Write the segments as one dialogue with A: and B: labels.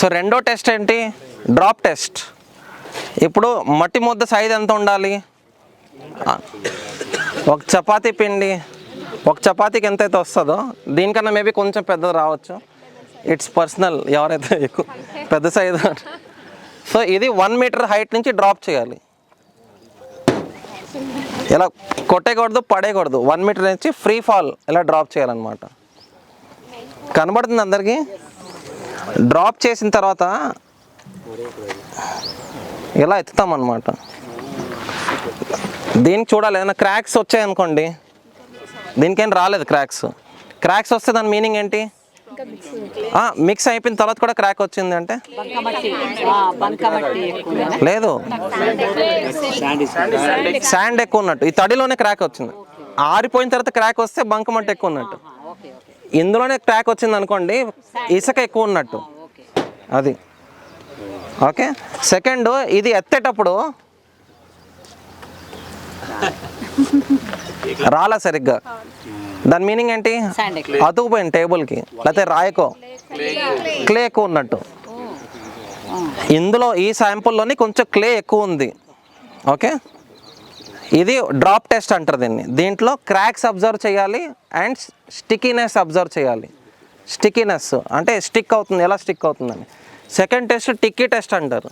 A: So రెండో test ఏంటి? Drop test. ఇప్పుడు మట్టి ముద్ద సైజ్ ఎంత ఉండాలి? ఒక చపాతీ పిండి, ఒక చపాతీకి ఎంతైతే వస్తుందో దీనికన్నా మేబీ కొంచెం పెద్దది రావచ్చు. ఇట్స్ పర్సనల్, ఎవరైతే ఎక్కువ పెద్ద సైజు. సో ఇది 1 మీటర్ హైట్ నుంచి డ్రాప్ చేయాలి. ఇలా కొట్టేయకూడదు, పడేయకూడదు. 1 మీటర్ నుంచి ఫ్రీ ఫాల్ ఇలా డ్రాప్ చేయాలన్నమాట. కనబడుతుంది అందరికీ? డ్రాప్ చేసిన తర్వాత ఇలా ఎత్తుతామన్నమాట. దీనికి చూడాలి, ఏదైనా క్రాక్స్ వచ్చాయనుకోండి. దీనికేం రాలేదు క్రాక్స్. క్రాక్స్ వస్తే దాని మీనింగ్ ఏంటి? మిక్స్ అయిపోయిన తర్వాత కూడా క్రాక్ వచ్చింది అంటే లేదు, శాండ్ ఎక్కువ ఉన్నట్టు. ఈ తడిలోనే క్రాక్ వచ్చింది. ఆరిపోయిన తర్వాత క్రాక్ వస్తే బంకమట్టి ఎక్కువ ఉన్నట్టు. ఇందులోనే క్రాక్ వచ్చింది అనుకోండి, ఇసుక ఎక్కువ ఉన్నట్టు. అది ఓకే. సెకండ్, ఇది ఎత్తేటప్పుడు రాలా సరిగ్గా, దాని మీనింగ్ ఏంటి? అతుకుపోయింది టేబుల్కి, లేకపోతే రాయకో క్లే ఎక్కువ ఉన్నట్టు. ఇందులో ఈ శాంపుల్లోని కొంచెం క్లే ఎక్కువ ఉంది. ఓకే, ఇది డ్రాప్ టెస్ట్ అంటారు దీన్ని. దీంట్లో క్రాక్స్ అబ్జర్వ్ చేయాలి అండ్ స్టికీనెస్ అబ్జర్వ్ చేయాలి. స్టికీనెస్ అంటే స్టిక్ అవుతుంది, ఎలా స్టిక్ అవుతుందని. సెకండ్ టెస్ట్ టిక్కీ టెస్ట్ అంటారు.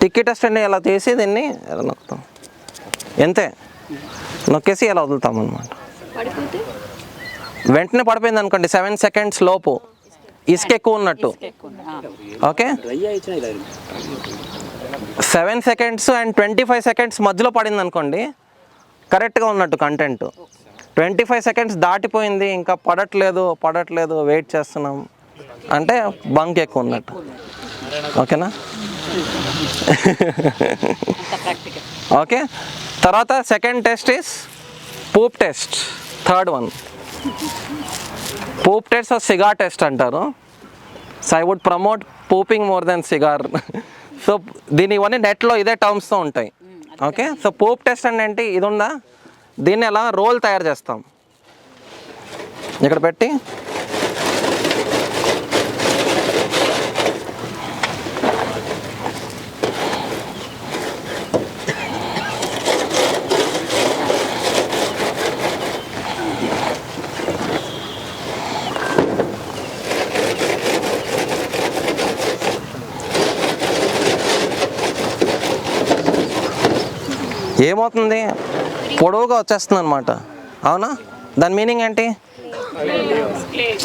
A: టిక్కీ టెస్ట్ అంటే ఇలా చేసి దీన్ని ఎలా నొక్కుతాం, ఎంతే నొక్కేసి ఇలా వదులుతాం అన్నమాట. వెంటనే పడిపోయింది అనుకోండి 7 సెకండ్స్ లోపు ఇసుక ఎక్కువ ఉన్నట్టు. ఓకే, 7 సెకండ్స్ అండ్ 25 సెకండ్స్ మధ్యలో పడింది అనుకోండి, కరెక్ట్గా ఉన్నట్టు కంటెంట్. 25 సెకండ్స్ దాటిపోయింది, ఇంకా పడట్లేదు వెయిట్ చేస్తున్నాం అంటే బంక్ ఎక్కువ ఉన్నట్టు. ఓకేనా? ఓకే, తర్వాత second test is poop test. Third one poop test or cigar test అంటారు. So I would promote pooping more then cigar. So దీని ఇవన్నీ నెట్లో ఇదే టర్మ్స్తో ఉంటాయి. ఓకే, సో పూప్ టెస్ట్ అంటే ఏంటి? ఇది ఉందా, దీన్ని ఎలా రోల్ తయారు చేస్తాం. ఇక్కడ పెట్టి ఏమవుతుంది, పొడవుగా వచ్చేస్తుంది అనమాట. అవునా? దాని మీనింగ్ ఏంటి?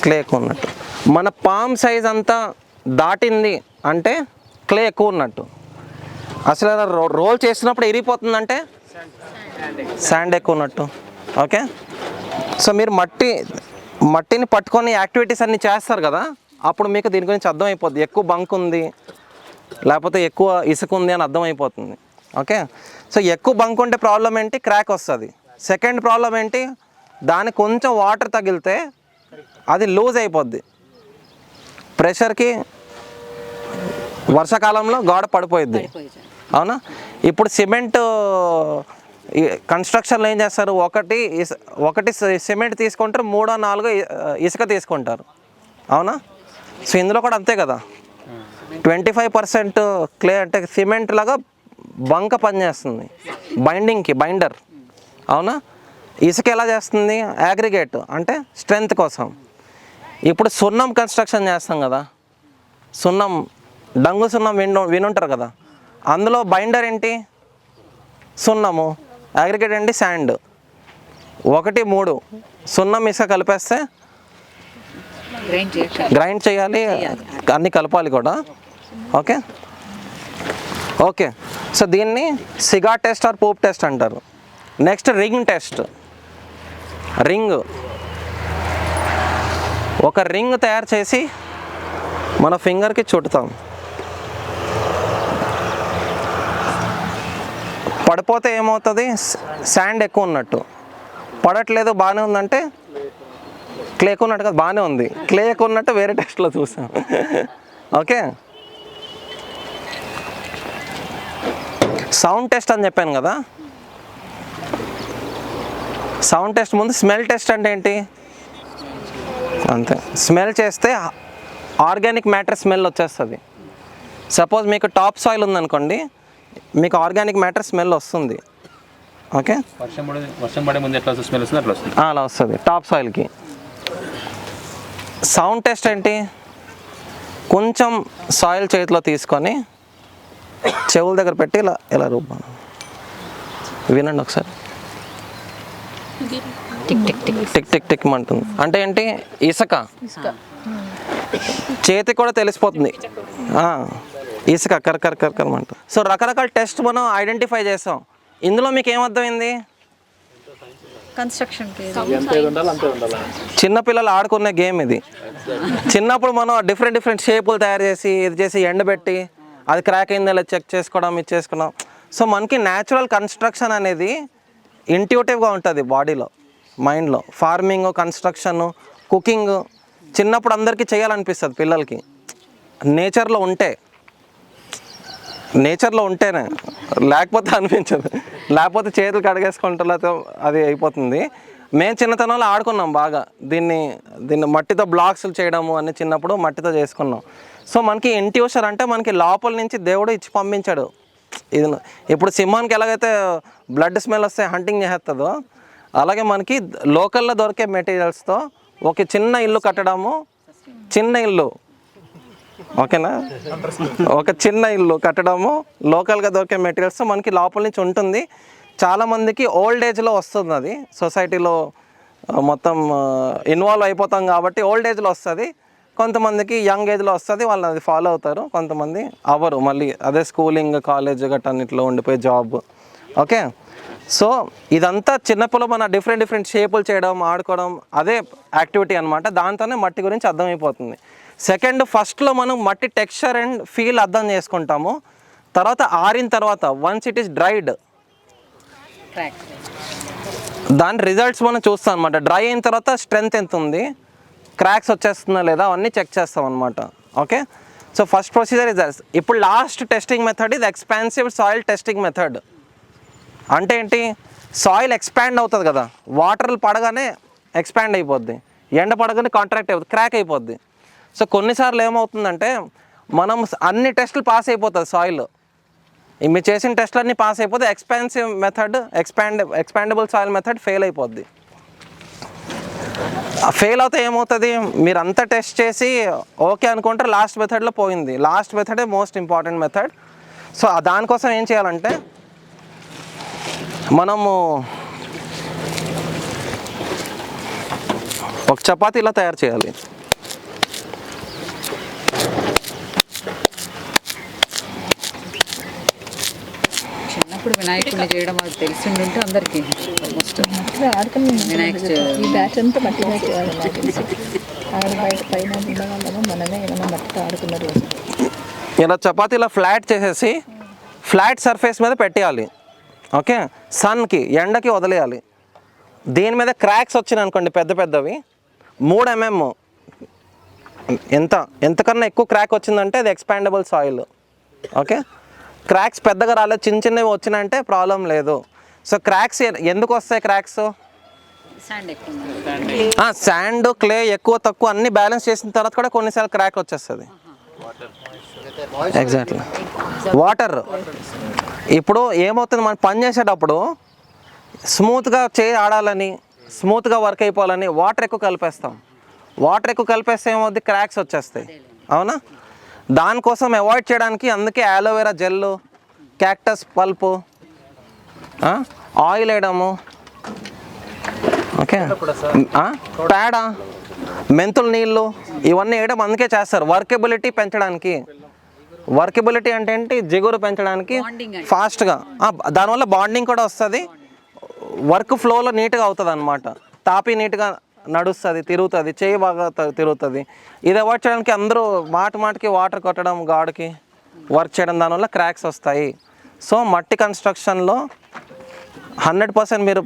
A: క్లే ఎక్కువ ఉన్నట్టు. మన పామ్ సైజ్ అంతా దాటింది అంటే క్లే ఎక్కువ ఉన్నట్టు. అసలు రోల్ చేసినప్పుడు ఇరిగిపోతుందంటే శాండ్ ఎక్కువ ఉన్నట్టు. ఓకే, సో మీరు మట్టిని పట్టుకొని యాక్టివిటీస్ అన్నీ చేస్తారు కదా, అప్పుడు మీకు దీని గురించి అర్థమైపోద్ది. ఎక్కువ బంక్ ఉంది లేకపోతే ఎక్కువ ఇసుక ఉంది అని అర్థమైపోతుంది. ఓకే, సో ఎక్కువ బంక్ ఉంటే ప్రాబ్లం ఏంటి? క్రాక్ వస్తుంది. సెకండ్ ప్రాబ్లం ఏంటి? దానికి కొంచెం వాటర్ తగిలితే అది లూజ్ అయిపోద్ది. ప్రెషర్కి వర్షాకాలంలో గోడ పడిపోయిద్ది. అవునా? ఇప్పుడు సిమెంట్ కన్స్ట్రక్షన్లో ఏం చేస్తారు, ఒకటి సిమెంట్ తీసుకుంటారు, 3-4 ఇసుక తీసుకుంటారు. అవునా? సో ఇందులో కూడా అంతే కదా, 25% క్లే అంటే సిమెంట్ లాగా బంక పనిచేస్తుంది బైండింగ్కి, బైండర్. అవునా? ఇసుక ఎలా చేస్తుంది? అగ్రిగేట్ అంటే స్ట్రెంగ్త్ కోసం. ఇప్పుడు సున్నం కన్స్ట్రక్షన్ చేస్తాం కదా, సున్నం, డంగు సున్నం వినుంటారు కదా, అందులో బైండర్ ఏంటి? సున్నము. అగ్రిగేట్ ఏంటి? శాండ్. 1-3 సున్నం ఇసుక కలిపేస్తే గ్రైండ్ చేయాలి, అన్నీ కలపాలి కూడా. ఓకే ఓకే, సో దీన్ని cigar test or poop test అంటారు. Next ring test. ఒక రింగ్ తయారు చేసి మన ఫింగర్కి చుట్టుతాం. పడిపోతే ఏమవుతుంది? శాండ్ ఎక్కువ ఉన్నట్టు. పడట్లేదు, బాగానే ఉందంటే క్లే ఎక్కువ ఉన్నట్టు కదా, బాగానే ఉంది. క్లే ఎక్కువ ఉన్నట్టు వేరే టెస్ట్లో చూసాం. ఓకే, సౌండ్ టెస్ట్ అని చెప్పాను కదా. సౌండ్ టెస్ట్ ముందు స్మెల్ టెస్ట్ అంటే ఏంటి? అంతే, స్మెల్ చేస్తే ఆర్గానిక్ మ్యాటర్ స్మెల్ వచ్చేస్తుంది. సపోజ్ మీకు టాప్ సాయిల్ ఉందనుకోండి, మీకు ఆర్గానిక్ మ్యాటర్ స్మెల్ వస్తుంది. ఓకే,
B: వర్షం పడే ముందు ఎట్లా స్మెల్ వస్తుంది అట్లా వస్తుంది,
A: అలా వస్తుంది టాప్ సాయిల్కి. సౌండ్ టెస్ట్ ఏంటి, కొంచెం సాయిల్ చేతిలో తీసుకొని చెవుల దగ్గర పెట్టి ఇలా ఇలా రూపాను వినండి ఒకసారి.
C: Tick tick tick
A: tick tick tick అంటుంది. అంటే ఏంటి, ఇసుక. చేతికి కూడా తెలిసిపోతుంది ఇసుక కరకర కరకరమంట. సో రకరకాల టెస్ట్ మనం ఐడెంటిఫై చేసాం. ఇందులో మీకు ఏమర్థమైంది,
C: కన్స్ట్రక్షన్
A: చిన్నపిల్లలు ఆడుకునే గేమ్ ఇది. చిన్నప్పుడు మనం డిఫరెంట్ షేపులు తయారు చేసి ఇది చేసి ఎండబెట్టి అది క్రాక్ అయిందో ఇలా చెక్ చేసుకోవడం, ఇది చేసుకున్నాం. సో మనకి న్యాచురల్ కన్స్ట్రక్షన్ అనేది ఇంట్యూటివ్గా ఉంటుంది బాడీలో, మైండ్లో. ఫార్మింగ్, కన్స్ట్రక్షన్, కుకింగ్ చిన్నప్పుడు అందరికీ చేయాలనిపిస్తుంది పిల్లలకి. నేచర్లో ఉంటేనే, లేకపోతే అనిపించదు. లేకపోతే చేతులు కడిగేసుకుంటే అది అయిపోతుంది. మేము చిన్నతనంలో ఆడుకున్నాం బాగా దీన్ని మట్టితో బ్లాక్స్ చేయడము అన్ని చిన్నప్పుడు మట్టితో చేసుకున్నాం. సో మనకి ఇంట్యూషన్ అంటే మనకి లోపల నుంచి దేవుడు ఇచ్చి పంపించాడు. ఇది ఇప్పుడు సింహానికి ఎలాగైతే బ్లడ్ స్మెల్ వస్తే హంటింగ్ చేస్తుందో, అలాగే మనకి లోకల్లో దొరికే మెటీరియల్స్తో ఒక చిన్న ఇల్లు కట్టడము, చిన్న ఇల్లు ఓకేనా, ఒక చిన్న ఇల్లు కట్టడము లోకల్గా దొరికే మెటీరియల్స్ మనకి లోపల నుంచి ఉంటుంది. చాలామందికి ఓల్డ్ ఏజ్లో వస్తుంది, అది సొసైటీలో మొత్తం ఇన్వాల్వ్ అయిపోతాం కాబట్టి ఓల్డ్ ఏజ్లో వస్తుంది. కొంతమందికి యంగ్ ఏజ్లో వస్తుంది, వాళ్ళు అది ఫాలో అవుతారు. కొంతమంది అవ్వరు, మళ్ళీ అదే స్కూలింగ్, కాలేజ్ గట్టన్నిట్లో ఉండిపోయి జాబ్. ఓకే, సో ఇదంతా చిన్నప్పుడు మన డిఫరెంట్ షేపులు చేయడం, ఆడుకోవడం, అదే యాక్టివిటీ అనమాట. దాంతోనే మట్టి గురించి అర్థమైపోతుంది. సెకండ్, ఫస్ట్లో మనం మట్టి టెక్స్చర్ అండ్ ఫీల్ అర్థం చేసుకుంటాము. తర్వాత ఆరిన తర్వాత వన్స్ ఇట్ ఈస్ డ్రైడ్, దాని రిజల్ట్స్ మనం చూస్తాం అనమాట. డ్రై అయిన తర్వాత స్ట్రెంత్ ఎంత ఉంది, క్రాక్స్ వచ్చేస్తుందా లేదా అవన్నీ చెక్ చేస్తాం అనమాట. Okay, so first procedure is that. ఇప్పుడు లాస్ట్ టెస్టింగ్ మెథడ్ ఇది ఎక్స్పాన్సివ్ సాయిల్ టెస్టింగ్ మెథడ్. అంటే ఏంటి, సాయిల్ ఎక్స్పాండ్ అవుతుంది కదా, వాటర్లు పడగానే ఎక్స్పాండ్ అయిపోద్ది, ఎండ పడగానే కాంట్రాక్ట్ అయిపోద్ది, క్రాక్ అయిపోద్ది. సో కొన్నిసార్లు ఏమవుతుందంటే మనం అన్ని టెస్టులు పాస్ అయిపోతుంది సాయిల్, మీరు చేసిన టెస్టులన్నీ పాస్ అయిపోతే expansive method, expandable soil method fail అయిపోద్ది. ఫెయిల్ అవుతే ఏమవుతుంది, మీరు అంతా టెస్ట్ చేసి ఓకే అనుకుంటారు, లాస్ట్ మెథడ్లో పోయింది. లాస్ట్ మెథడే మోస్ట్ ఇంపార్టెంట్ మెథడ్. సో దానికోసం ఏం చేయాలంటే మనము ఒక చపాతీ ఇలా తయారు చేయాలి.
C: చిన్నప్పుడు వినాయకుడిని చేయడం అది తెలిసి ఉంటే అందరికీ ఆల్మోస్ట్ వినాయక
D: ఈ బ్యాచ్ అంతా మట్టి బ్యాచ్ కాదు నాకు తెలిసి. ఆడ బయట పైన ఉండగానే మనమే ఏమైనా మట్టితో ఆడుకున్నారు.
A: ఇలా చపాతీ ఇలా ఫ్లాట్ చేసేసి ఫ్లాట్ సర్ఫేస్ మీద పెట్టేయాలి. ఓకే, సన్కి, ఎండకి వదిలేయాలి. దీని మీద క్రాక్స్ వచ్చినాయి అనుకోండి, పెద్దవి 3 mm, ఎంతకన్నా ఎక్కువ క్రాక్ వచ్చిందంటే అది ఎక్స్పాండబుల్ సాయిల్. ఓకే, క్రాక్స్ పెద్దగా రాలేదు, చిన్నవి వచ్చినాయంటే ప్రాబ్లం లేదు. సో క్రాక్స్ ఎందుకు వస్తాయి, క్రాక్స్ శాండ్, క్లే ఎక్కువ తక్కువ అన్ని బ్యాలెన్స్ చేసిన తర్వాత కూడా కొన్నిసార్లు క్రాక్ వచ్చేస్తుంది. Exactly, water. ఇప్పుడు ఏమవుతుంది, మనం పని చేసేటప్పుడు స్మూత్గా ఆడాలని, స్మూత్గా వర్క్ అయిపోవాలని వాటర్ ఎక్కువ కలిపేస్తాం. వాటర్ ఎక్కువ కలిపేస్తే ఏమవుతుంది, క్రాక్స్ వచ్చేస్తాయి. అవునా, దానికోసం అవాయిడ్ చేయడానికి అందుకే అలోవెరా జెల్లు, క్యాక్టస్ పల్పు, ఆయిల్ వేయడము, ఓకే, పేడ, మెంతుల నీళ్ళు, ఇవన్నీ వేయడం అందుకే చేస్తారు, వర్కబిలిటీ పెంచడానికి. వర్కబిలిటీ అంటే ఏంటి, జిగురు పెంచడానికి, ఫాస్ట్గా. దానివల్ల బాండింగ్ కూడా వస్తుంది, వర్క్ ఫ్లోలో నీట్గా అవుతుంది అనమాట. తాపి నీట్గా నడుస్తుంది, తిరుగుతుంది, చేయి బాగా తిరుగుతుంది. ఇది అవాయిడ్ చేయడానికి అందరూ మాటికి వాటర్ కొట్టడం, గాడికి వర్క్ చేయడం, దానివల్ల క్రాక్స్ వస్తాయి. సో మట్టి కన్స్ట్రక్షన్లో 100% మీరు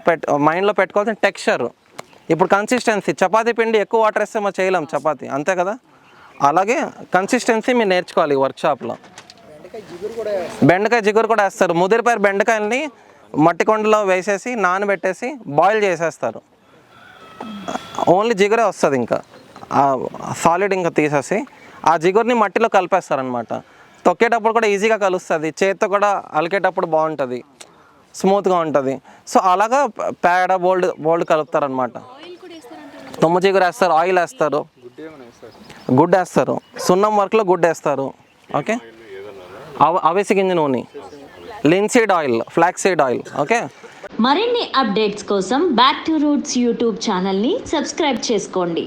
A: మైండ్లో పెట్టుకోవాల్సిన టెక్స్చర్. ఇప్పుడు కన్సిస్టెన్సీ, చపాతీ పిండి ఎక్కువ వాటర్ వేస్తే మనం చేయలేం చపాతీ, అంతే కదా. అలాగే కన్సిస్టెన్సీ మీరు నేర్చుకోవాలి వర్క్షాప్లో. బెండకాయ జిగురు కూడా వేస్తారు. ముదిరిపోయిన బెండకాయలని మట్టి కొండలో వేసేసి నానబెట్టేసి బాయిల్ చేసేస్తారు, ఓన్లీ జిగురే వస్తుంది, ఇంకా సాలిడ్ ఇంకా తీసేసి ఆ జిగురుని మట్టిలో కలిపేస్తారనమాట. తొక్కేటప్పుడు కూడా ఈజీగా కలుస్తుంది, చేత్తో కూడా అలికేటప్పుడు బాగుంటుంది, స్మూత్గా ఉంటుంది. సో అలాగా పేడ బోల్డ్ కలుపుతారనమాట. తుమ్మ జిగురు వేస్తారు, ఆయిల్ వేస్తారు, గుడ్డు వేస్తారు, సున్నం వర్క్లో గుడ్డు వేస్తారు. ఓకే, అవిసె గింజ నూనె, linseed oil, flax seed oil. Okay,
E: మరిన్ని అప్డేట్స్ కోసం బ్యాక్ టు రూట్స్ యూట్యూబ్ ఛానల్ని సబ్స్క్రైబ్ చేసుకోండి.